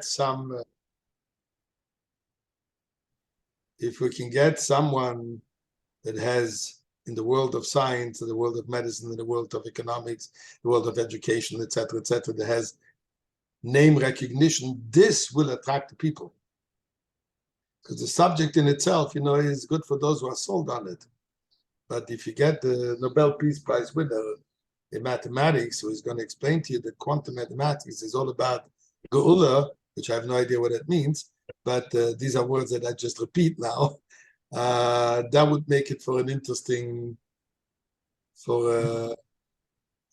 some, if we can get someone that has, in the world of science, in the world of medicine, in the world of economics, the world of education, etc., that has name recognition, this will attract the people. Because the subject in itself, is good for those who are sold on it. But if you get the Nobel Peace Prize winner in mathematics, who is going to explain to you that quantum mathematics is all about Geula, which I have no idea what that means, but these are words that I just repeat now, that would make it for an interesting, for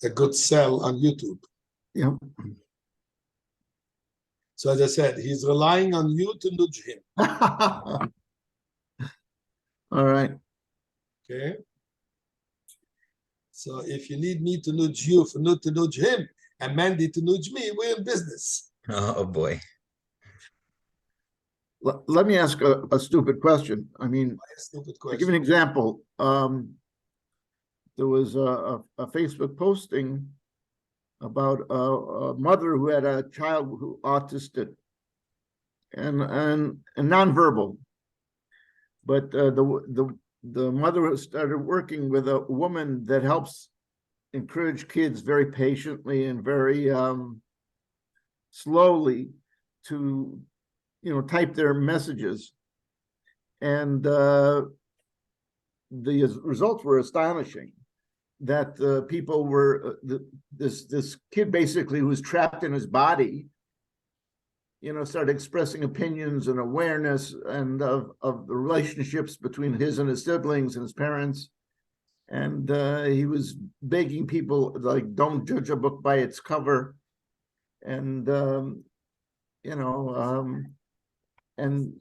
a good sell on YouTube. Yeah. So as I said, he's relying on you to nudge him. All right. Okay. So if you need me to nudge you to nudge him, and Mandy to nudge me, we're in business. Oh boy. Let me ask a stupid question. I mean, to give an example, there was a Facebook posting about a mother who had a child who autistic and nonverbal, but the mother started working with a woman that helps encourage kids very patiently and very slowly to type their messages, and the results were astonishing. That people were this kid basically who was trapped in his body, started expressing opinions and awareness and of the relationships between his and his siblings and his parents, and he was begging people, like, don't judge a book by its cover, and and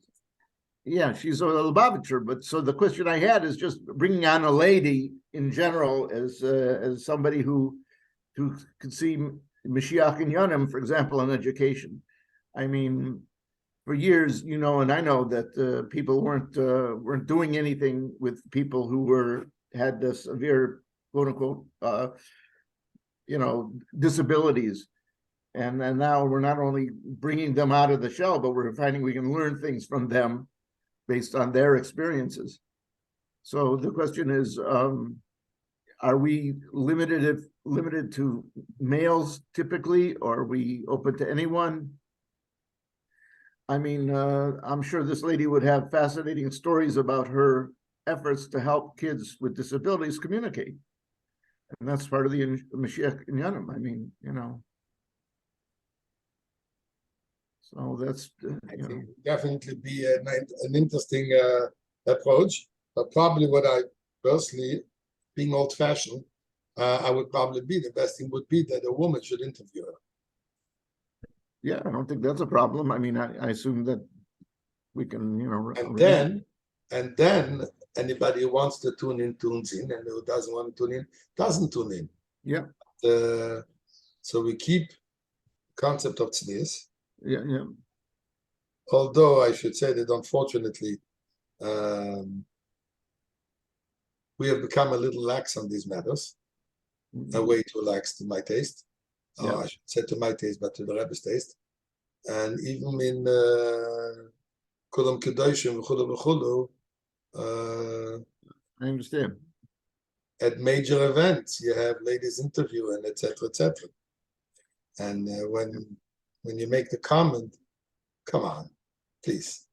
yeah, she's a Lubavitcher. But so the question I had is just bringing on a lady in general as somebody who could see Mashiach in Yonim, for example, in education. I mean, for years, and I know that people weren't doing anything with people who had the severe, quote unquote, disabilities. And now we're not only bringing them out of the shell, but we're finding we can learn things from them based on their experiences. So the question is, are we limited to males typically, or are we open to anyone? I mean, I'm sure this lady would have fascinating stories about her efforts to help kids with disabilities communicate. And that's part of the Mashiach Inyanim. I mean, So that's I think definitely be an interesting approach. But probably what I personally, being old-fashioned, I would probably be the best thing would be that a woman should interview her. Yeah, I don't think that's a problem. I mean, I assume that we can, and then anybody who wants to tune in tunes in, and who doesn't want to tune in doesn't tune in. Yeah. So we keep concept of tznius. Yeah. Although I should say that unfortunately, we have become a little lax on these matters, way too lax to my taste. Yeah. I should say to my taste, but to the Rebbe's taste. And even in Kulam Kedoshim, V'chulu, I understand. At major events, you have ladies interviewing, etc., etc. And when you make the comment, come on, please.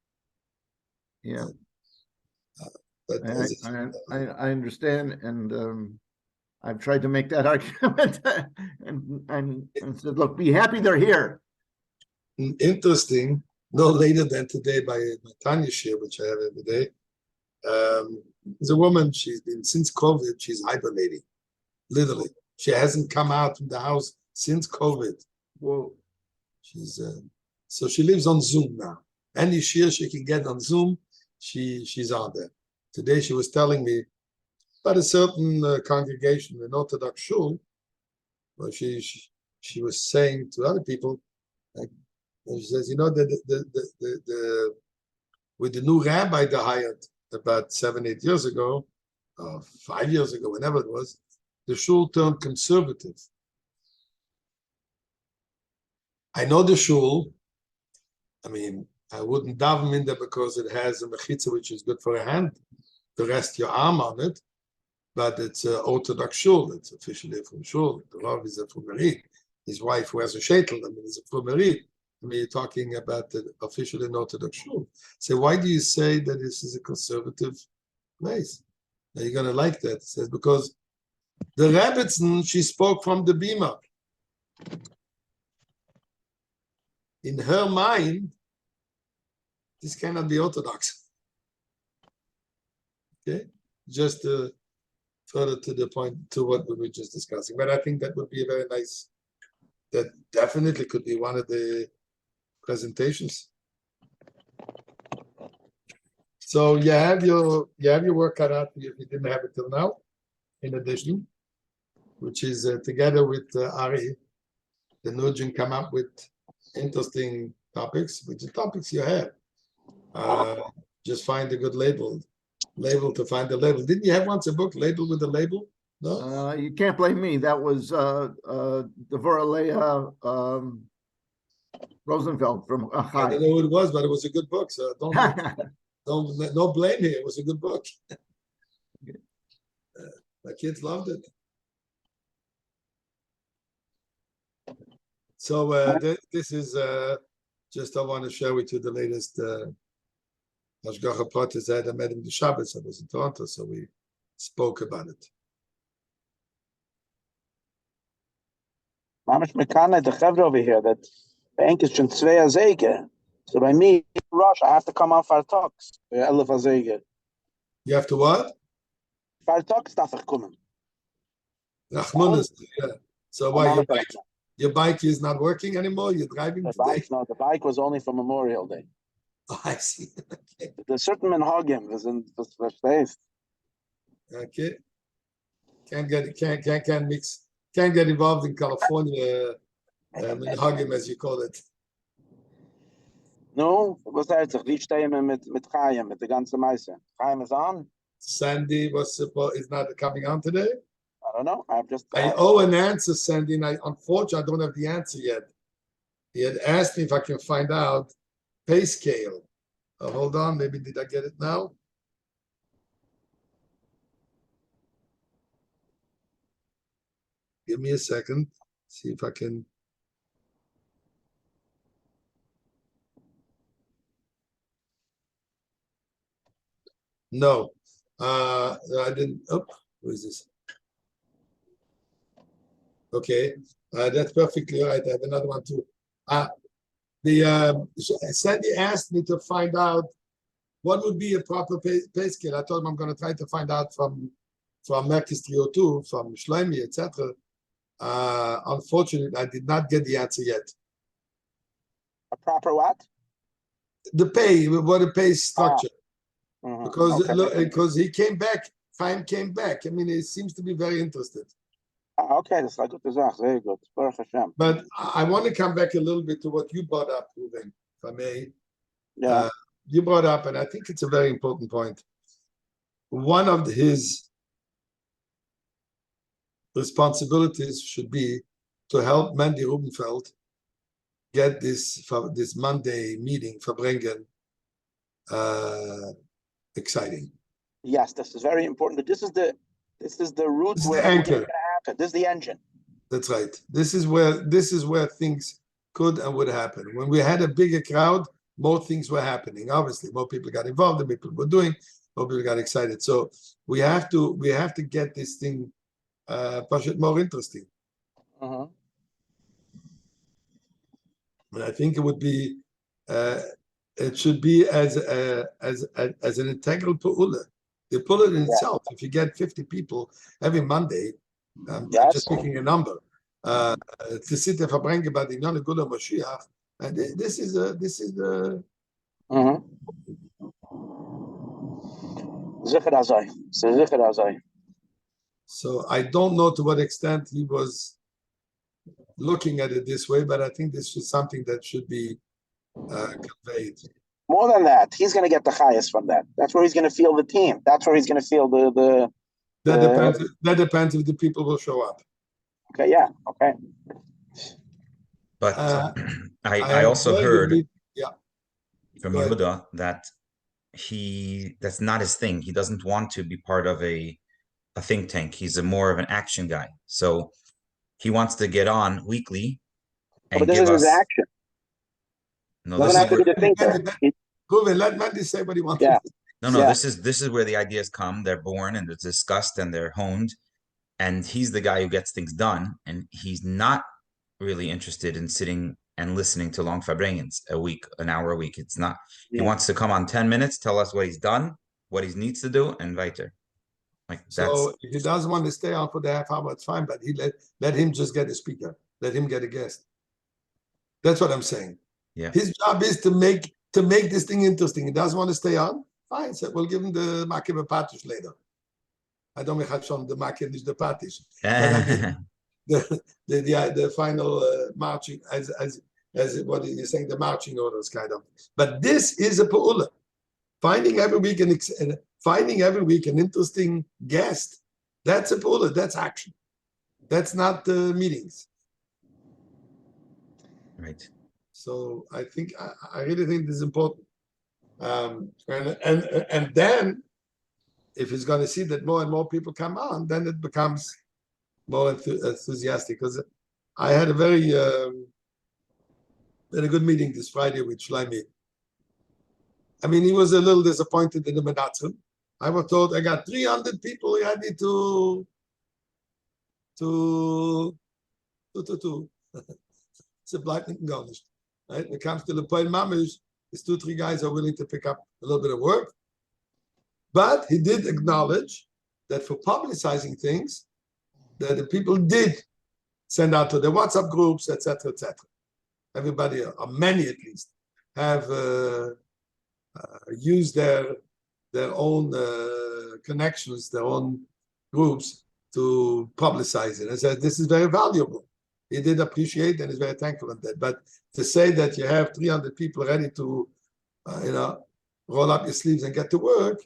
Yeah. But I understand, and I've tried to make that argument, and said, look, be happy they're here. Interesting. No later than today by Tanya Shir, which I have every day. There's a woman. She's been since COVID. She's hibernating, literally. She hasn't come out from the house since COVID. Whoa. She's so she lives on Zoom now. Any shir she can get on Zoom, she's on there. Today she was telling me about a certain congregation in Orthodox shul, where she was saying to other people, like, she says, with the new rabbi they hired about 7-8 years ago, or 5 years ago, whenever it was, the shul turned conservative. I know the shul, I mean, I wouldn't daven in there because it has a mechitza which is good for a hand to rest your arm on it, but it's an Orthodox shul. It's officially from shul. The Rav is a Fumerit. His wife wears a shaitel. I mean, he's a Fumerit. I mean, you're talking about the officially an Orthodox shul. So why do you say that this is a conservative place? Now you're going to like that. It says because the Rebbitzin, she spoke from the Bima. In her mind, this cannot be Orthodox. Okay? Just further to the point, to what we were just discussing. But I think that would be a very nice, that definitely could be one of the presentations. So you have your work cut out if you didn't have it till now, in addition, which is together with Ari, the Nugent come up with interesting topics, which are topics you have. Just find a good label to find the label. Didn't you have once a book, Label with a Label? No? You can't blame me. That was Devorah Leah Rosenfeld from I Achai. don't know who it was, but it was a good book. So no blame here. It was a good book. My kids loved it. So this is just I want to share with you the latest Hashgacha Pratis. I met him the Shabbos. I was in Toronto, so we spoke about it. Mamish Mekane, the Chevra over here, that the Enk is schon 2 Azege. So by me, rush, I have to come off our talks. 11 Azege. You have to what? Our talks darf ich kommen. Rachmanis, yeah. So why your bike is not working anymore? You're driving today? The bike was only for Memorial Day. Oh, I see. Okay. There's certain Menhagim, das verstehst. Okay. Can't get involved in California Minhagim, as you call it. No, was heißt sich? Wie stehen wir mit Chaim, mit der ganzen Meise? Chaim is on? Sandy is not coming on today? I don't know. I owe an answer, Sandy, and unfortunately, I don't have the answer yet. He had asked me if I can find out pay scale. Hold on, maybe did I get it now? Give me a second. See if I can. No, I didn't. Oh, who is this? Okay, that's perfectly right. I have another one too. Sandy asked me to find out what would be a proper pay scale. I told him I'm going to try to find out from Merkis 302, from Shlomi, etc. Unfortunately, I did not get the answer yet. A proper what? The pay, what a pay structure. Mm-hmm. Because he came back, Chaim came back. I mean, he seems to be very interested. Okay, that's a good Zach. Very good. Baruch Hashem. But I want to come back a little bit to what you brought up, Ruben, if I may. Yeah. You brought up, and I think it's a very important point. One of his responsibilities should be to help Mandy Rubenfeld get this Monday meeting for Brengen exciting. Yes, this is very important. This is the route This is where the anchor. happen. This is the engine. That's right. This is where things could and would happen. When we had a bigger crowd, more things were happening. Obviously, more people got involved, and people were doing, more people got excited. So we have to get this thing more interesting. Uh-huh. And I think it would be it should be as an integral pu'ula. The pu'ula in itself, if you get 50 people every Monday, just picking a number, to sit there for bringing about the Inyan Gula Mashiach, and this is the. So I don't know to what extent he was looking at it this way, but I think this is something that should be conveyed. More than that, he's going to get the highest from that. That's where he's going to feel the team. That's where he's going to feel the. That depends if the people will show up. Okay. Yeah. Okay. But I also heard. from Go ahead. Yehuda that that's not his thing. He doesn't want to be part of a think tank. He's more of an action guy. So he wants to get on weekly But and this give is his us. action. No, Doesn't this is have to be where, the thinker. Ruben, let Mandy say what he wants Yeah. to say. no. Yeah. This is where the ideas come. They're born and they're discussed and they're honed. And he's the guy who gets things done. And he's not really interested in sitting and listening to long Fabrengens a week, an hour a week. It's not. He Yeah. wants to come on 10 minutes, tell us what he's done, what he needs to do, and weiter. Like that's So if he doesn't want to stay on for the half hour, it's fine, but he let him just get a speaker. Let him get a guest. That's what I'm saying. Yeah. His job is to make this thing interesting. He doesn't want to stay on. Fine, so we'll give him the Makiv Patish later. I don't make on the Makiv is the Patish. But I mean, the final marching as what you're saying, the marching orders kind of. But this is a pu'ula. Finding every week an interesting guest. That's a pu'ula. That's action. That's not meetings. right. So I think I really think this is important. And then if he's going to see that more and more people come on, then it becomes more enthusiastic. Because I had a very good meeting this Friday with Shlomi. I mean, he was a little disappointed in the Minatzchim. I was told I got 300 people ready to it's a black and garnish. Right? When it comes to the Poel Mamish, these 2-3 guys are willing to pick up a little bit of work. But he did acknowledge that for publicizing things, that the people did send out to their WhatsApp groups, etc., etc. Everybody, or many at least, have used their own connections, their own groups to publicize it. And said this is very valuable. He did appreciate and is very thankful for that. But to say that you have 300 people ready to, roll up your sleeves and get to work,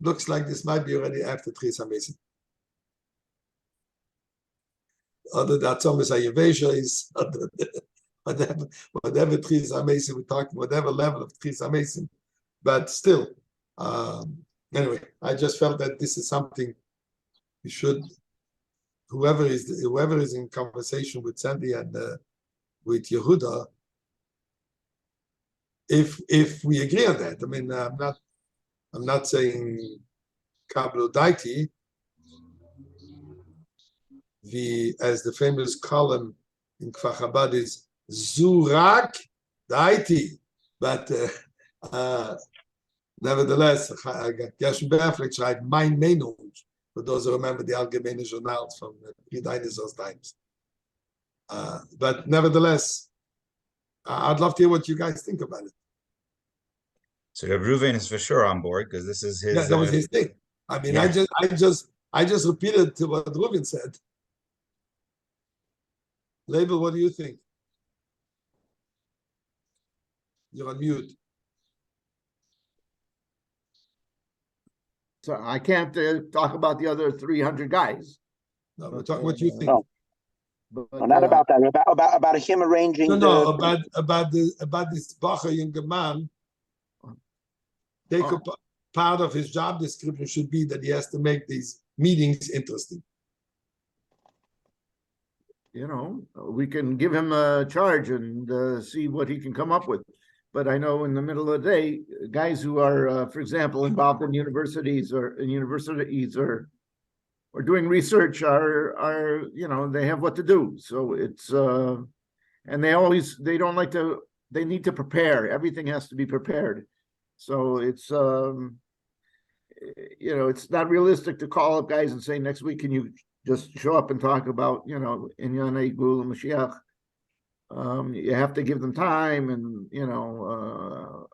looks like this might be already after Tris HaMesim. Other than Thomas Ayavesha is whatever Tris HaMesim we're talking, whatever level of Tris HaMesim. But still, anyway, I just felt that this is something you should. Whoever is in conversation with Sandy and with Yehuda, if we agree on that, I mean, I'm not saying Kablu Daiti, as the famous column in Kfar Chabad is Zurak Daiti, but nevertheless, Gershon Berfleck schreibt mein Meinung. For those who remember the Allgemeine Journals from pre-dinosaurs times. But nevertheless, I'd love to hear what you guys think about it. So Reuven is for sure on board because this is his. Yeah, that was his thing. I mean, yeah. I just repeated to what Reuven said. Label, what do you think? You're on mute. So I can't talk about the other 300 guys. No, we're talking what you think. No. But, Not about that. About him arranging. About this Bacher younger man. Part of his job description should be that he has to make these meetings interesting. We can give him a charge and see what he can come up with. But I know in the middle of the day, guys who are, for example, involved in universities or doing research are they have what to do. So it's and they don't like to. They need to prepare. Everything has to be prepared. So it's it's not realistic to call up guys and say next week can you just show up and talk about Inyanei Gul and Mashiach. You have to give them time and a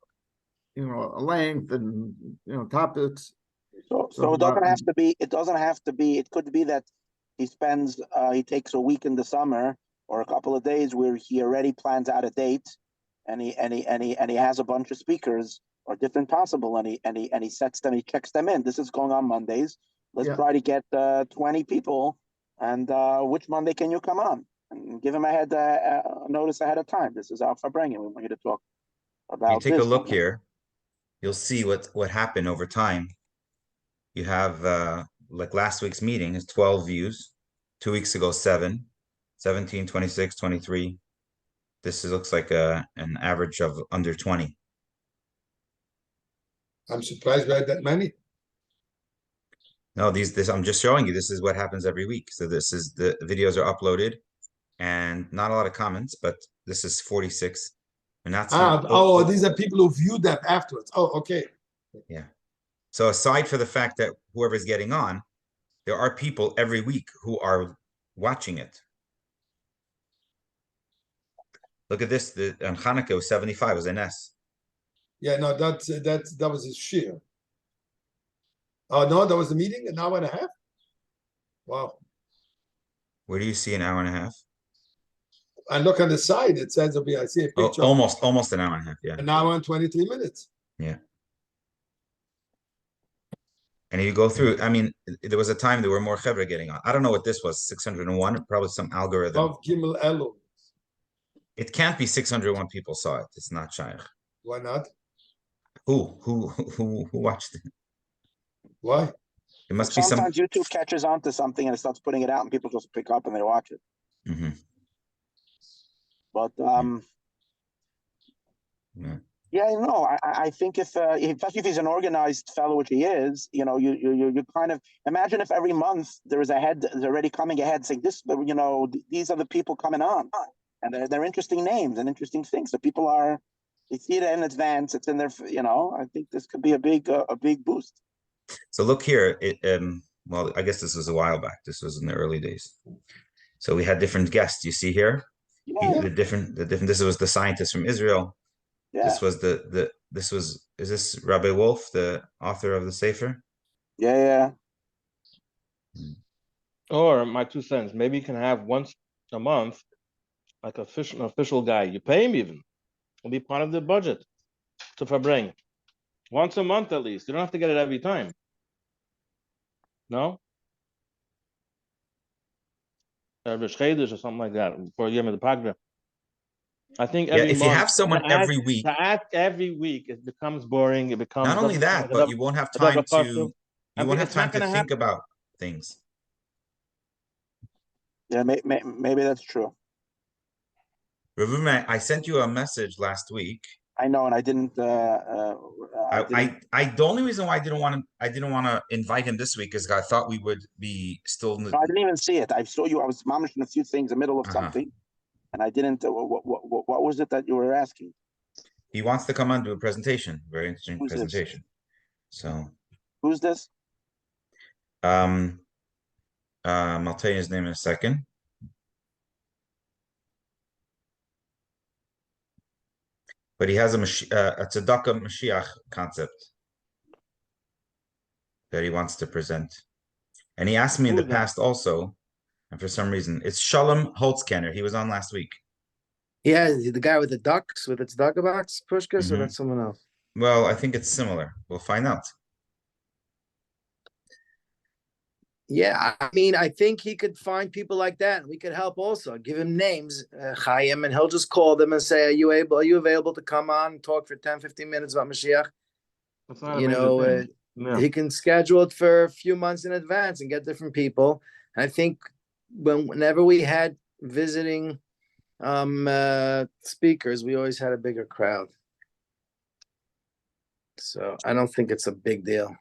length and topics. So it doesn't have to be. It doesn't have to be. It could be that he takes a week in the summer or a couple of days where he already plans out a date, and he has a bunch of speakers or different possible, and he sets them. He checks them in. This is going on Mondays. Let's try to get 20 people, and which Monday can you come on? And give him a notice ahead of time. This is Alpha Brengen. We want you to talk about take a this. look here, you'll see what happened over time. You have like last week's meeting is 12 views. 2 weeks ago, 7, 17, 26, 23. Looks like an average of under 20. I'm surprised we had that many. No, this I'm just showing you. This is what happens every week. So this is the videos are uploaded, and not a lot of comments, but this is 46. Minatzchim. These are people who view that afterwards. Oh, okay. Yeah. So aside for the fact that whoever's getting on, there are people every week who are watching it. Look at this. On Hanukkah was 75, was an S. Yeah, no, that was his shear. Oh no, that was the meeting, an hour and a half. Wow. Where do you see an hour and a half? I look on the side, it says I see a picture. Almost an hour and a half, yeah. An hour and 23 minutes. Yeah. And you go through, I mean, there was a time there were more chevra getting on. I don't know what this was, 601, probably some algorithm. Of Gimel Elu. It can't be 601 people saw it. It's not shaykh. Why not? Who watched it? Why? It must be some. Sometimes YouTube catches on to something and it starts putting it out, and people just pick up and they watch it. Mm-hmm. But Yeah. yeah, I think especially if he's an organized fellow, which he is, you kind of imagine if every month there is a head that's already coming ahead saying this, these are the people coming on, and they're interesting names and interesting things. So people they see it in advance. It's in their, I think this could be a big boost. So look here. Well, I guess this was a while back. This was in the early days. So we had different guests. You see here, Yeah. the different. This was the scientist from Israel. Yeah. This was is this Rabbi Wolf, the author of the Sefer? Yeah. Or my 2 cents, maybe you can have once a month, like an official guy. You pay him even. It'll be part of the budget to Fabring. Once a month at least. You don't have to get it every time. No? Or something like that for Yom the Pagra. I think every if month, you have someone every week, to ask every week, it becomes boring. It becomes not only that, but you won't have time to think about things. Yeah, maybe that's true. Ravuma, I sent you a message last week. I know, and I didn't. The only reason why I didn't want to invite him this week is I thought we would be still. No, I didn't even see it. I saw you. I was mamish in a few things in the middle of something, and I didn't. What was it that you were asking? He wants to come on and do a presentation. Very interesting presentation. So who's this? I'll tell you his name in a second. But he has a tzedakah Mashiach concept that he wants to present. And he asked me in the past also, and for some reason, it's Shalom Holtzkenner. He was on last week. Yeah, the guy with the ducks, with its tzedakah box, Pushkas, or that's someone else? Well, I think it's similar. We'll find out. Yeah, I mean, I think he could find people like that, and we could help also. Give him names, Chaim, and he'll just call them and say, are you available to come on and talk for 10, 15 minutes about Mashiach? He can schedule it for a few months in advance and get different people. I think whenever we had visiting speakers, we always had a bigger crowd. So I don't think it's a big deal.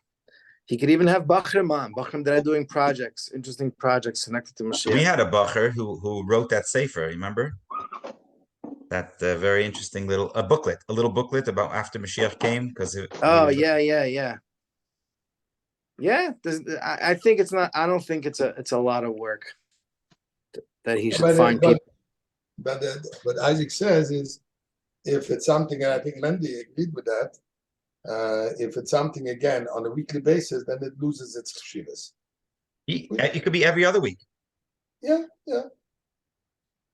He could even have Bachrim on. Bachrim that are doing projects, interesting projects connected to Mashiach. We had a Bacher who wrote that Sefer, remember? That very interesting little little booklet about after Mashiach came. Yeah, I think it's not. I don't think it's a lot of work that he should find people. But what Isaac says is, if it's something, and I think Mendy agreed with that. If it's something again on a weekly basis, then it loses its chshivas. It could be every other week. Yeah.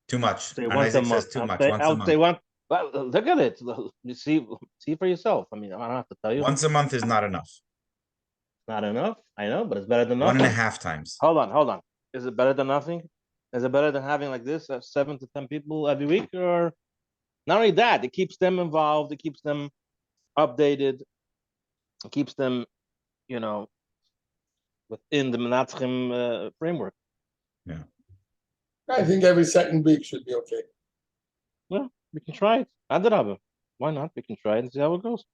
Too much. Say once a month. Too much. Well, look at it. You see for yourself. I mean, I don't have to tell you. Once a month is not enough. Not enough. I know, but it's better than nothing. 1.5 times. Hold on. Is it better than nothing? Is it better than having like this 7 to 10 people every week, or Not only that, it keeps them involved, it keeps them updated, it keeps them, within the Minatzchim framework. I think every second week should be okay. Well, we can try it. Adrabah. Why not? We can try it and see how it goes.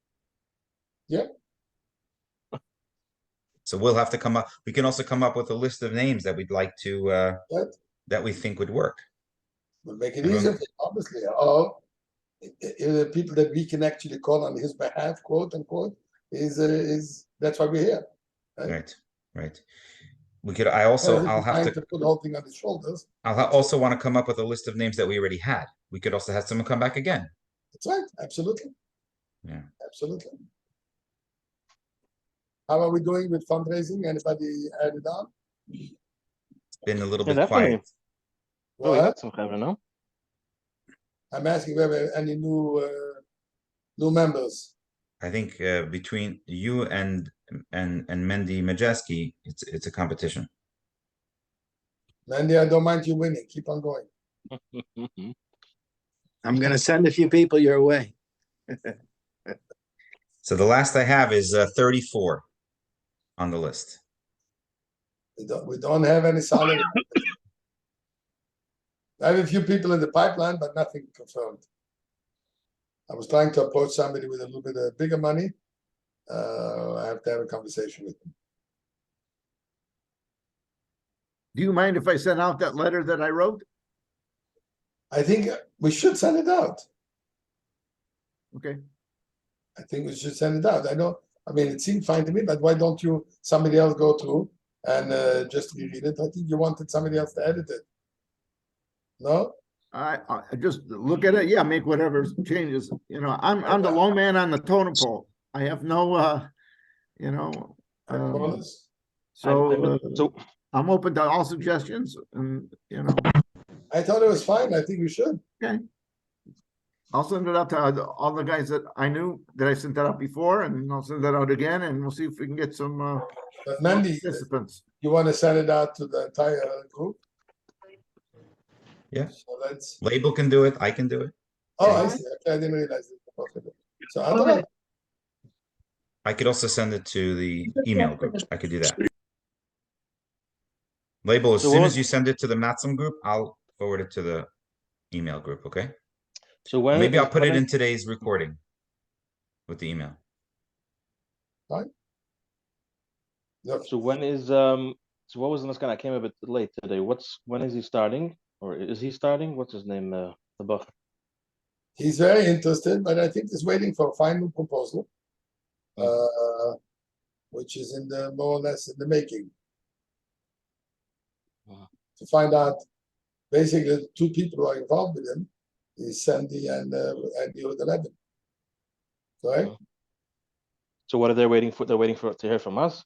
So we'll have to come up. We can also come up with a list of names that we'd like to that we think would work. We'll make it easier, obviously. Or the people that we can actually call on his behalf, quote unquote, is that's why we're here. Right. We could. I'll have to put the whole thing on his shoulders. I'll also want to come up with a list of names that we already had. We could also have someone come back again. That's right. Absolutely. Yeah. Absolutely. How are we doing with fundraising? Anybody added on? It's been a little bit definitely. quiet. Oh, we got some cover, no? I'm asking whether any new members. I think between you and Mendy Majeski, it's a competition. Mandy, I don't mind you winning. Keep on going. I'm gonna send a few people your way. So the last I have is 34 on the list. We don't have any solid. I have a few people in the pipeline, but nothing confirmed. I was trying to approach somebody with a little bit of bigger money. I have to have a conversation with them. Do you mind if I send out that letter that I wrote? I think we should send it out. Okay. I think we should send it out. I mean, it seemed fine to me, but why don't somebody else go through and just reread it? I think you wanted somebody else to edit it. No? I just look at it. Yeah, make whatever changes. I'm the low man on the totem pole. I have no, so I'm open to all suggestions, and I thought it was fine. I think we should. Okay. I'll send it out to all the guys that I knew that I sent that out before, and I'll send that out again, and we'll see if we can get some But Mandy, participants. you want to send it out to the entire group? Yeah. So Label can do it. I can do it. Oh, I see. Okay, I didn't realize it. So I could also send it to the email group. I could do that. Label, as soon as you send it to the Matzim group, I'll forward it to the email group, okay? So Maybe I'll put it in today's recording with the email. Fine. Yep. So when is so what was the next guy? I came a bit late today. When is he starting? Or is he starting? What's his name? The Bacher. He's very interested, but I think he's waiting for a final proposal, which is more or less in the making. To find out, basically, the two people who are involved with him is Sandy and Yehuda Levin. Right? So what are they waiting for? They're waiting to hear from us.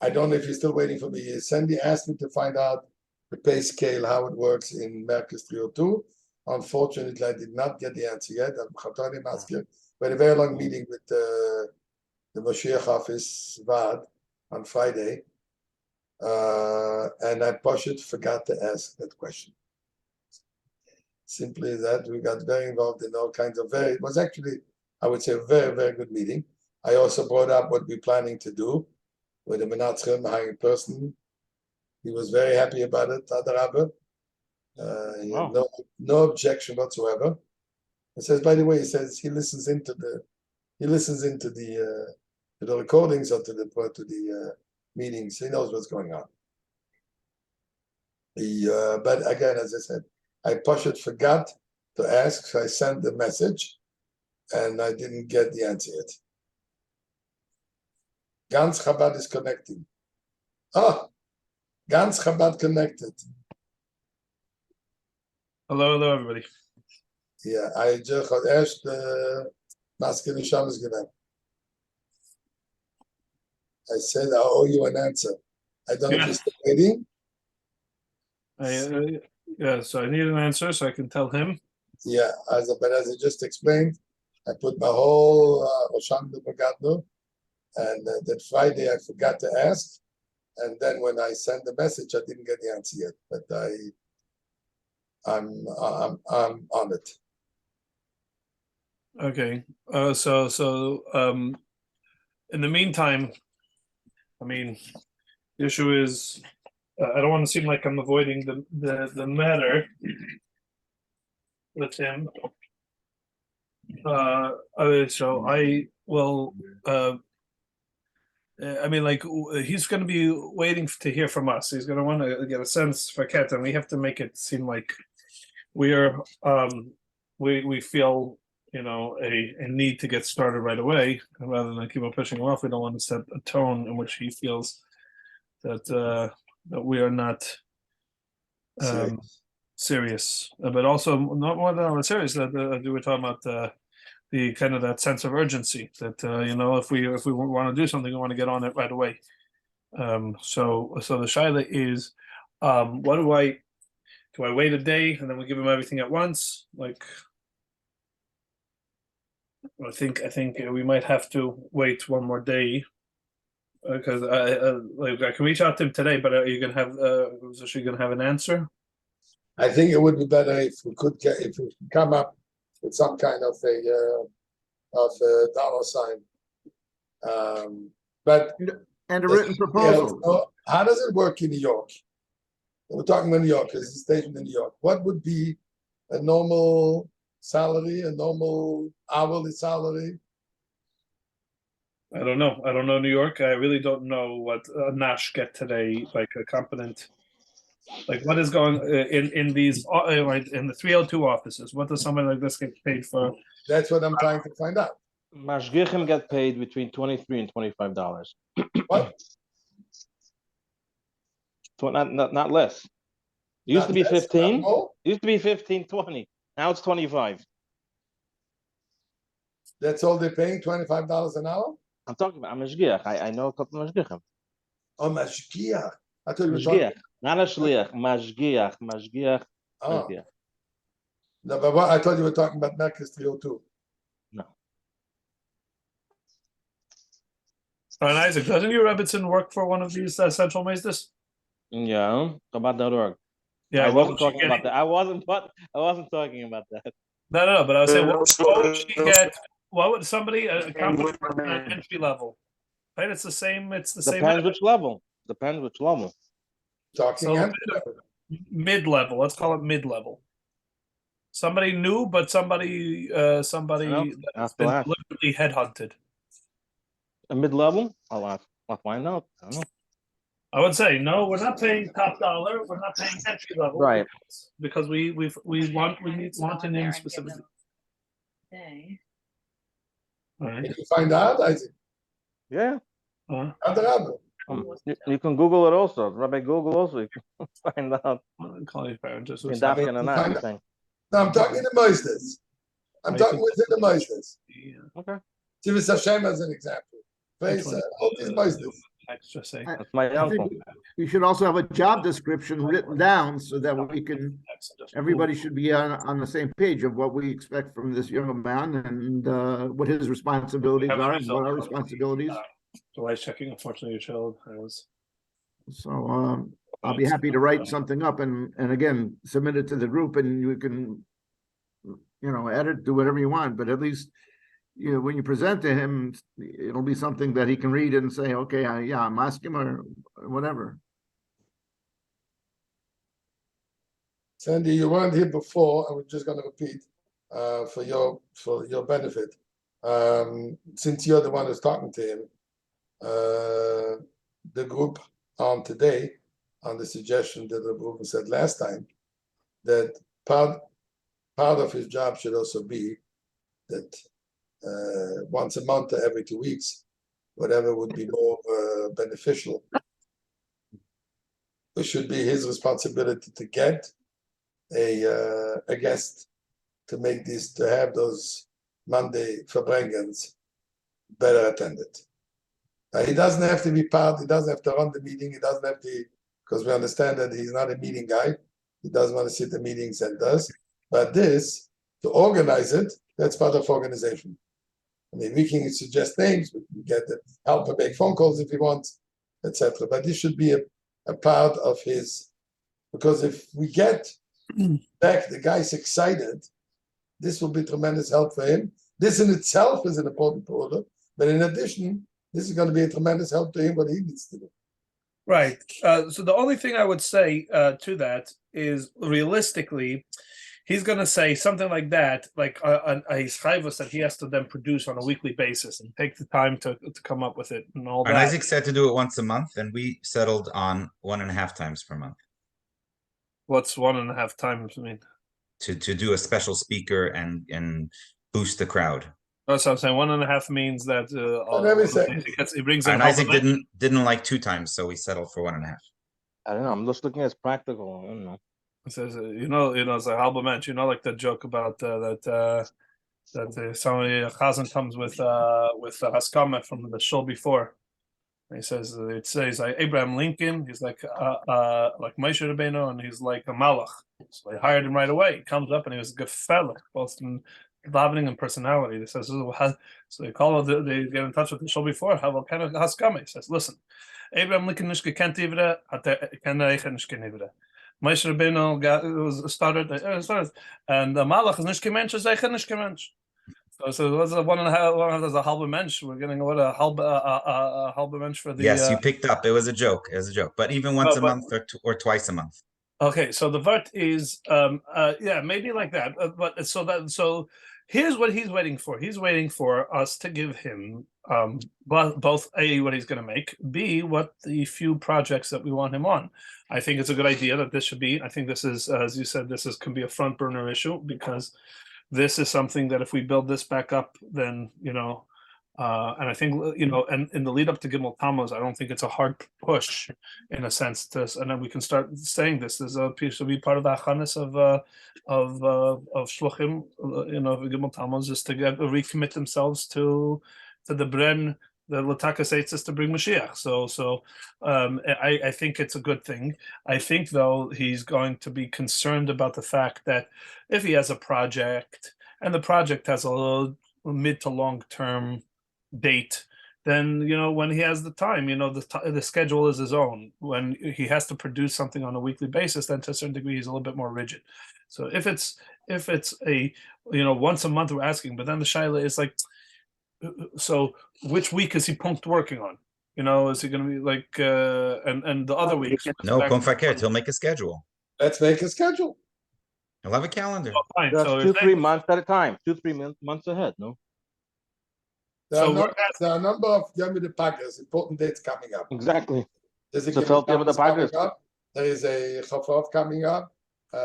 I don't know if he's still waiting for me. Sandy asked me to find out the pay scale, how it works in Mercus 302. Unfortunately, I did not get the answer yet. We had a very long meeting with the Moshiach office, VAD, on Friday. And I forgot to ask that question. Simply that we got very involved in all kinds of it was actually, I would say, a very, very good meeting. I also brought up what we're planning to do with the Minatzchim, hiring a person. He was very happy about it, Adarabah. He had no objection whatsoever. He says, by the way, he says he listens into the recordings or to the meetings. He knows what's going on. But again, as I said, I forgot to ask, so I sent the message, and I didn't get the answer yet. Gans Chabad is connecting. Gans Chabad connected. Hello, everybody. Yeah, I just had asked Masker Nishamas Gedan. I said, I owe you an answer. I don't know if you're still waiting. Yeah, so I need an answer so I can tell him. Yeah, but as I just explained, I put my whole Osham de Bagadno, and that Friday I forgot to ask, and then when I sent the message, I didn't get the answer yet. But I'm on it. Okay. In the meantime, I mean, the issue is I don't want to seem like I'm avoiding the matter with him. So I will. I mean, like he's going to be waiting to hear from us. He's going to want to get a sense for Ket, and we have to make it seem like we are. We feel a need to get started right away, and rather than keep on pushing him off. We don't want to set a tone in which he feels that that we are not serious, but also not more than serious. That we were talking about the kind of that sense of urgency that if we want to do something, we want to get on it right away. So the shaila is, what do I wait a day and then we give him everything at once? Like, I think we might have to wait one more day because I can reach out to him today. But are you gonna have is she gonna have an answer? I think it would be better if we could come up with some kind of a dollar sign. But And a written proposal. so how does it work in New York? We're talking about New York, because it's stationed in New York. What would be a normal salary, a normal hourly salary? I don't know. I don't know New York. I really don't know what Nash get today, like a competent. Like what is going in these in the 302 offices? What does somebody like this get paid for? That's what I'm trying to find out. Mashgichim get paid between $23 and $25. What? So not less. It used Not to be less, 15. not more? It used to be 15, 20. Now it's 25. That's all they're paying, $25 an hour? I'm talking about Mashgiach. I know a couple of Mashgichim. Oh, mashgiach. I thought you were talking. Mashgiach, not a shliach. Mashgiach. Oh. Mashgiach. No, but what I thought you were talking about Merkez 302. No. And Isaac, doesn't your Rebbitzin work for one of these central maesters? Yeah, about.org. Yeah, I what wasn't would she talking get? about that. I wasn't talking about that. No, but I was saying, what would she get? What would somebody a company at entry level? Right, it's the same. It's the same. Depends which level. Talking So and mid-level. Let's call it mid-level. Somebody new, but somebody that's been deliberately headhunted. A mid-level? I'll find out. I don't know. I would say no. We're not paying top dollar. We're not paying entry level, Right? Because we want to name specifically. All right. can you find out, Isaac? Yeah. You can Google it also. Rabbi Google also. You can find out. Call your parents. No, I'm talking to Moises. I'm talking within the Moises. Okay. Tivis Hashem as an example. All these Moises. Extra say. That's my uncle. We should also have a job description written down so that we can, everybody should be on the same page of what we expect from this young man and what his responsibilities are and what our responsibilities. So I was checking, unfortunately, your child. So I'll be happy to write something up and again, submit it to the group and you can, edit, do whatever you want, but at least when you present to him, it'll be something that he can read and say, okay, I'm asking or whatever. Sandy, you weren't here before, and we're just going to repeat for your benefit. Since you're the one who's talking to him, the group on today, on the suggestion that the group said last time, that part of his job should also be that once a month or every 2 weeks, whatever would be more beneficial. It should be his responsibility to get a guest to have those Monday Verbrengens better attended. He doesn't have to be part, he doesn't have to run the meeting, he doesn't have to, because we understand that he's not a meeting guy, he doesn't want to sit in meetings and does, but this, to organize it, that's part of organization. I mean, we can suggest names, we can get the help to make phone calls if he wants, etc. But this should be a part of his, because if we get back the guy's excited, this will be tremendous help for him, This in itself is an important order, but in addition, this is going to be a tremendous help to him what he needs to do. Right. So the only thing I would say to that is realistically, he's going to say something like that, like a chayvus that he has to then produce on a weekly basis and take the time to come up with it and all And that. Isaac said to do it once a month, and we settled on 1.5 times per month What's 1.5 times? I mean, to do a special speaker and boost the crowd. that's what I'm saying. 1.5 means that let me say- he brings in And Isaac half didn't like 2 times, so we settled for 1.5. I don't know. I'm just looking at it practical. I don't know. It says, it's a halba mensch. Like the joke about that somebody Chazan comes with haskama from the show before. And he says it says Abraham Lincoln. He's like Moshe Rabbeinu, and he's like a malach. So they hired him right away. He comes up and he was a good fella, both in davening and personality. He says so they call it. They get in touch with the show before. What kind of haskama? He says, listen, Abraham Lincoln nishke kent ivra, ken nishke nivra. Moshe Rabbeinu started, and the malach is nishke mensch, zeichen nishke mensch. So what's a 1.5? There's a halba mensch. We're getting what a halba mensch for the. Yes, you picked up. It was a joke. It was a joke. But even once a month or twice a month. Okay, so the vert is maybe like that. But so here's what he's waiting for. He's waiting for us to give him both A, what he's going to make, B, what the few projects that we want him on. I think it's a good idea that this should be. I think this is, as you said, can be a front burner issue because this is something that if we build this back up, then and I think and in the lead up to Gimel Tammuz, I don't think it's a hard push in a sense and then we can start saying this as a piece to be part of the achanis of shluchim, Gimel Tammuz is to recommit themselves to the bren, the Latakas is to bring Mashiach. So I think it's a good thing. I think though he's going to be concerned about the fact that if he has a project and the project has a mid to long term date, then when he has the time, the schedule is his own. When he has to produce something on a weekly basis, then to a certain degree he's a little bit more rigid. So if it's a once a month we're asking, but then the shaila is like, so which week is he punked working on? Is he going to be like and the other weeks? No, Konfakert, he'll make a schedule. Let's make a schedule. He'll have a calendar. Oh, fine. Just So 2-3 months at a time. 2-3 months ahead. No. There are a number of Yom Pagas, important dates coming up. Exactly. There's a So Gimel Yom Tammuz Pagas. coming up. There is a Chafov coming up.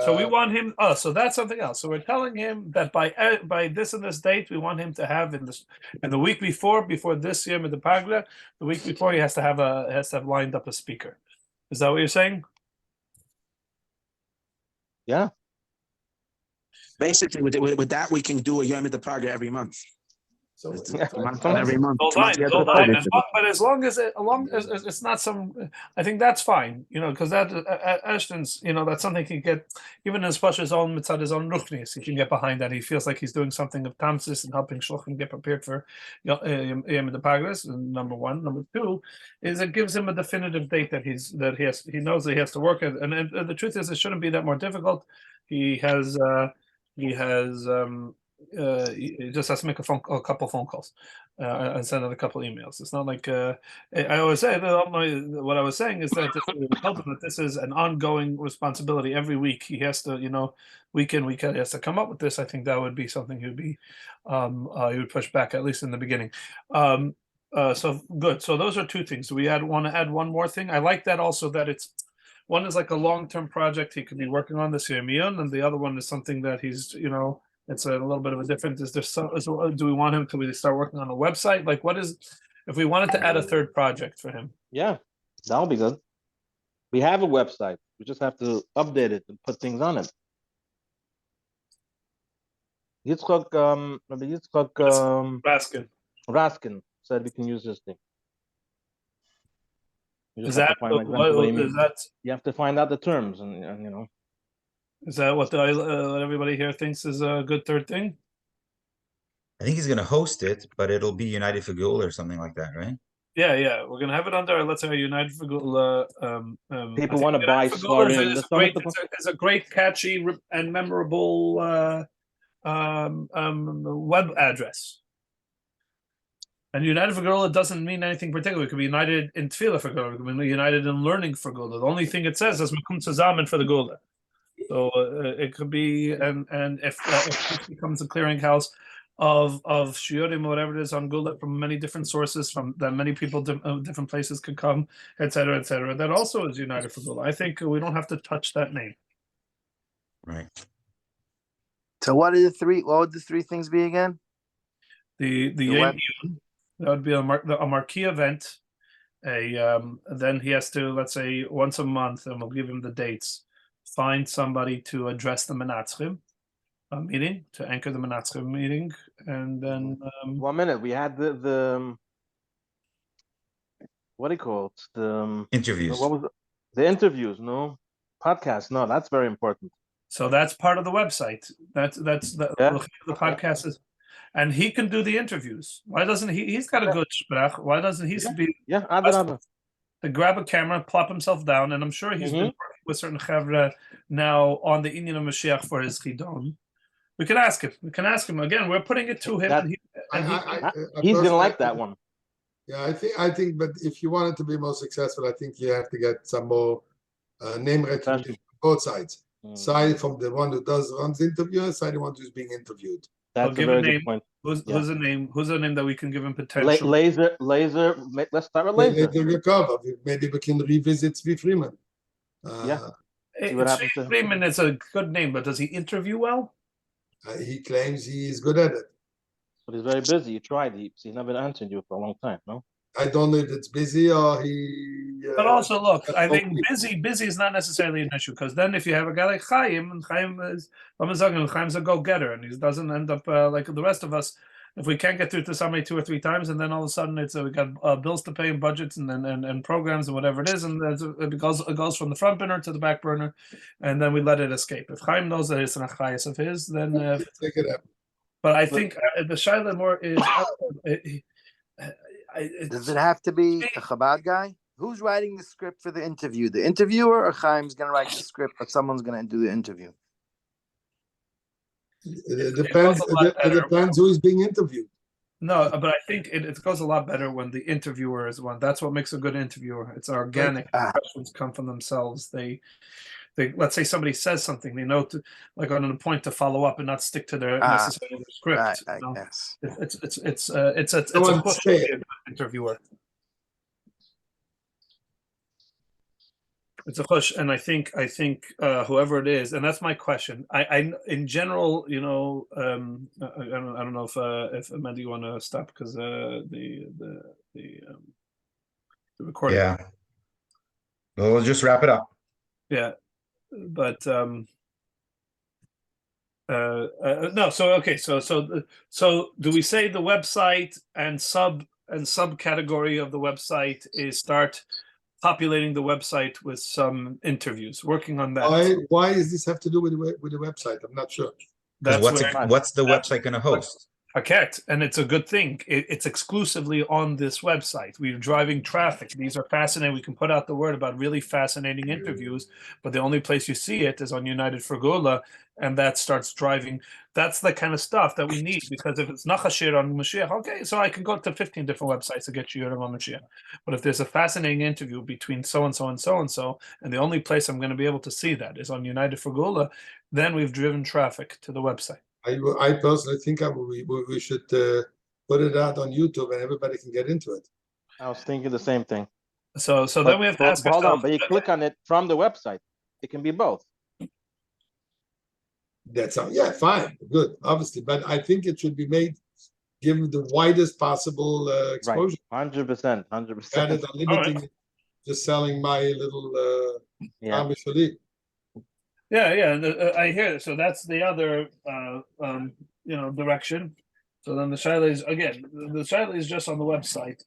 So we want him. Oh, so that's something else. So we're telling him that by this and this date, we want him to have in the week before this year with the Pagra, the week before he has to have lined up a speaker. Is that what you're saying? Yeah. Basically, with that, we can do a Yom Pagra every month. So Every month. Well, fine. But as long as it's not some, I think that's fine. Because that Ashton's, that's something he can get even in his his own mitzad, his own ruchnis. He can get behind that. He feels like he's doing something of tamsis and helping shluchim get prepared for Yom Pagras. Number one. Number two is it gives him a definitive date that he knows that he has to work at. And the truth is, it shouldn't be that more difficult. He just has to make a couple phone calls and send out a couple emails. It's not like I always say what I was saying is that this is an ongoing responsibility. Every week he has to, week in, week out, he has to come up with this. I think that would be something he would push back, at least in the beginning. So good. So those are two things. We want to add one more thing. I like that also that one is like a long-term project he could be working on this year, and the other one is something that he's, it's a little bit of a difference. Do we want him? Can we start working on a website? Like, if we wanted to add a third project for him? Yeah, that'll be good. We have a website. We just have to update it and put things on it. Raskin said we can use this thing. You Is that you have to find out the terms and Is that what everybody here thinks is a good third thing? I think he's going to host it, but it'll be United for Goal or something like that, right? Yeah. We're going to have it under, let's say, United for Goal. People want to buy It's a great, catchy, and memorable web address. And United for Gula doesn't mean anything particular. It could be united in Tefillah for Gula. It could be united in learning for Gula. The only thing it says is Makum Zayin for the Gula. So it could be, and if it becomes a clearinghouse of shiurim or whatever it is on Gula from many different sources, from that many people different places could come, etc., etc. That also is United for Gula. I think we don't have to touch that name. Right. So what would the three things be again? The web- that would be a marquee event. Then he has to, let's say, once a month, and we'll give him the dates. Find somebody to address the Minatzchim meeting, to anchor the Minatzchim meeting, and then 1 minute. We had the what do you call it? The Interviews. What was the interviews? No podcast. No, that's very important. so that's part of the website. That's the podcast is, and he can do the interviews. Why doesn't he? He's got a good sprach. Why doesn't he be? Yeah, to grab a camera, plop himself down, and I'm sure he's been working with certain chavra now on the Inyan of Mashiach for his chidon. We can ask him. Again. We're putting it to him, he's gonna like that one. Yeah, I think, but if you want it to be more successful, I think you have to get some more name recognition on both sides. Side from the one who runs the interview, side the one who's being interviewed. That's a very good point. Who's a name? Who's a name that we can give him potential? Laser. Let's start with Laser. Maybe we can revisit Zvi Freeman. See what happens to Freeman is a good name, but does he interview well? He claims he is good at it. But he's very busy. You tried. He's never answered you for a long time. No. I don't know if it's busy or he. But also, look, I think busy is not necessarily an issue, because then if you have a guy like Chaim, and Chaim is, Chaim's a go-getter, and he doesn't end up like the rest of us. If we can't get through to somebody 2 or 3 times, and then all of a sudden it's we got bills to pay and budgets and programs and whatever it is, and it goes from the front burner to the back burner, and then we let it escape. If Chaim knows that it's an achayas of his, then. Take it up. But I think the shaila more is. Does it have to be a Chabad guy? Who's writing the script for the interview? The interviewer, or Chaim's going to write the script, but someone's going to do the interview? It depends. It depends who is being interviewed. No, but I think it goes a lot better when the interviewer is one. That's what makes a good interviewer. It's organic. Questions come from themselves. They let's say somebody says something, they know to, like, on a point to follow up and not stick to their necessarily their script. I guess it's a push to be a good interviewer. It's a push, and I think whoever it is, and that's my question. I in general, I don't know if Amanda, you want to stop, because the recording. Yeah. Well, we'll just wrap it up. Yeah, but no. So okay. So do we say the website and subcategory of the website is start populating the website with some interviews, working on that? Why does this have to do with the website? I'm not sure. What's the website going to host? Haket, and it's a good thing. It's exclusively on this website. We're driving traffic. These are fascinating. We can put out the word about really fascinating interviews, but the only place you see it is on United for Gula, and that starts driving. That's the kind of stuff that we need, because if it's Nachashir on Mashiach, okay, so I can go to 15 different websites to get you on Mashiach. But if there's a fascinating interview between so-and-so and so-and-so, and the only place I'm going to be able to see that is on United for Gula, then we've driven traffic to the website. I personally think we should put it out on YouTube and everybody can get into it. I was thinking the same thing. So then we have to ask ourselves. But you click on it from the website. It can be both. That's fine, good, obviously, but I think it should be made, given the widest possible exposure. Right, 100%. Rather than limiting it, just selling my little Yeah, I hear it. So that's the other, direction. So then the shaila is, again, the shaila is just on the website.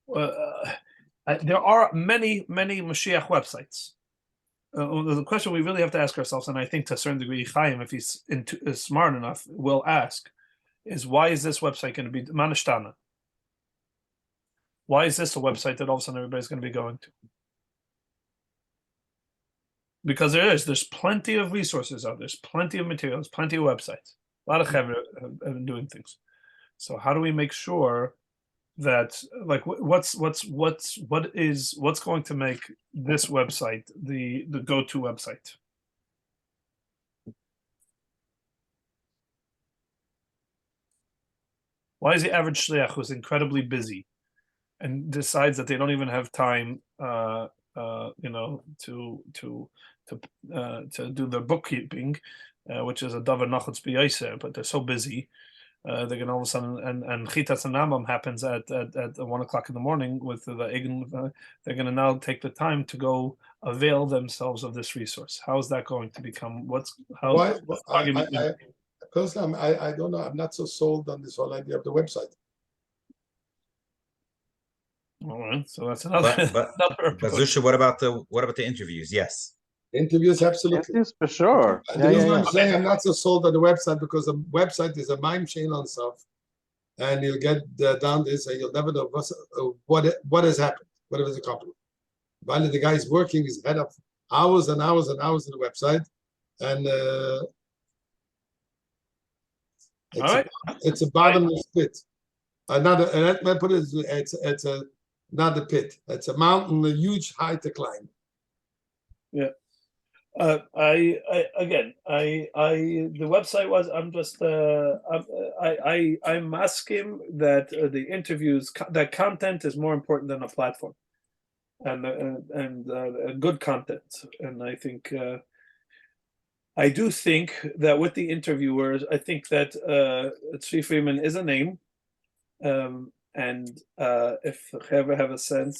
There are many Mashiach websites. The question we really have to ask ourselves, and I think to a certain degree, Chaim, if he's smart enough, will ask, is why is this website going to be Manashtana? Why is this a website that all of a sudden everybody's going to be going to? Because there's plenty of resources out there, there's plenty of materials, plenty of websites. lot of chevra have been doing things. So how do we make sure that, like, what's going to make this website the go-to website? Why is the average shliach who's incredibly busy and decides that they don't even have time, to do their bookkeeping, which is a davar nachutz b'yaiser, but they're so busy, they're gonna all of a sudden, and chitas and rambam happens at 1 o'clock in the morning with the egin. They're gonna now take the time to go avail themselves of this resource. How is that going to become? Personally, I don't know. I'm not so sold on this whole idea of the website. All right, so that's another. But Zusha, what about the interviews? Yes. Interviews, absolutely. Yes, for sure. The reason I'm saying I'm not so sold on the website, because the website is a mime chain on itself, and you'll get down this and you'll never know what has happened, what is accomplished. While the guy is working his head up hours and hours and hours on the website, and it's a bottomless pit. Not a pit. It's a mountain, a huge height to climb. Yeah. The website was. I'm asking that the interviews, that content is more important than a platform, and good content. And I think I do think that with the interviewers, I think that Tzvi Friedman is a name, and if you ever have a sense